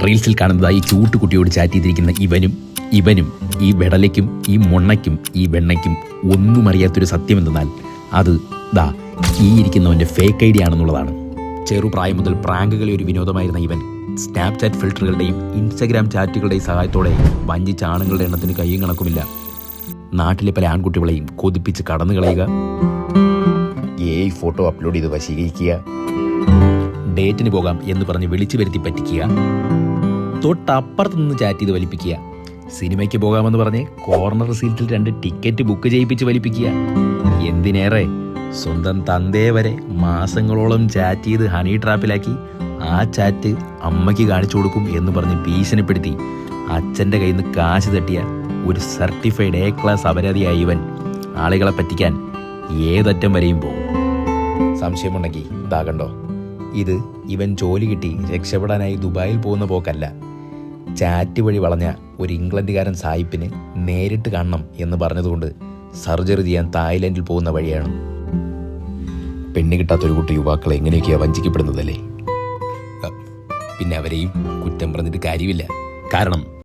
റീൽസിൽ കാണുന്നതായി ചൂട്ടുകുട്ടിയോട് chat ചെയ്തിരിക്കുന്ന ഇവനും ഈ വെടലയ്ക്കും ഈ മൊണ്ണയ്ക്കും ഈ വെണ്ണയ്ക്കും ഒന്നും അറിയാത്തൊരു സത്യം എന്തെന്നാൽ അത് ഈ ഇരിക്കുന്നവൻ്റെ ഫേക്ക് ഐഡി ആണെന്നുള്ളതാണ്. ചെറുപ്രായം മുതൽ പ്രാങ്കുകളെ ഒരു വിനോദമായിരുന്ന ഇവൻ സ്നാപ്ചാറ്റ് ഫിൽറ്ററുകളുടെയും ഇൻസ്റ്റഗ്രാം ചാറ്റുകളുടെയും സഹായത്തോടെ വഞ്ചിച്ച ആണുങ്ങളുടെ എണ്ണത്തിന് കയ്യും കണക്കുമില്ല. നാട്ടിലെ പല ആൺകുട്ടികളെയും കൊതിപ്പിച്ച് കടന്നു കളയുക, ഫോട്ടോ അപ്ലോഡ് ചെയ്ത് വശീകരിക്കുക, ഡേറ്റിന് പോകാം എന്ന് പറഞ്ഞ് വിളിച്ചു വരുത്തി പറ്റിക്കുക, തൊട്ടപ്പുറത്ത് നിന്ന് ചാറ്റ് ചെയ്ത് വലിപ്പിക്കുക, സിനിമയ്ക്ക് പോകാമെന്ന് പറഞ്ഞ് കോർണർ സീറ്റിൽ 2 ടിക്കറ്റ് ബുക്ക് ചെയ്യിപ്പിച്ച് വലിപ്പിക്കുക. എന്തിനേറെ സ്വന്തം തന്തയെ വരെ മാസങ്ങളോളം ചാറ്റ് ചെയ്ത് ഹണി ട്രാപ്പിലാക്കി ആ ചാറ്റ് അമ്മയ്ക്ക് കാണിച്ചു കൊടുക്കും എന്ന് പറഞ്ഞ് ഭീഷണിപ്പെടുത്തി അച്ഛൻ്റെ കയ്യിൽ നിന്ന് കാശ് തട്ടിയ ഒരു സർട്ടിഫൈഡ് A ക്ലാസ് അപരാധിയായ ഇവൻ ആളുകളെ പറ്റിക്കാൻ ഏതറ്റം വരെയും പോകും. സംശയമുണ്ടെങ്കിൽ കണ്ടോ, ഇത് ഇവൻ ജോലി കിട്ടി രക്ഷപ്പെടാനായി ദുബായിൽ പോകുന്ന പോക്കല്ല. ചാറ്റ് വഴി വളഞ്ഞ ഒരു ഇംഗ്ലണ്ടുകാരൻ സായിപ്പിന് നേരിട്ട് കാണണം എന്ന് പറഞ്ഞതുകൊണ്ട് സർജറി ചെയ്യാൻ തായ്ലൻഡിൽ പോകുന്ന വഴിയാണ്. പെണ്ണ് കിട്ടാത്തൊരു കൂട്ടി യുവാക്കളെ എങ്ങനെയൊക്കെയാണ് വഞ്ചിക്കപ്പെടുന്നതല്ലേ. പിന്നെ അവരെയും കുറ്റം പറഞ്ഞിട്ട് കാര്യമില്ല. കാരണം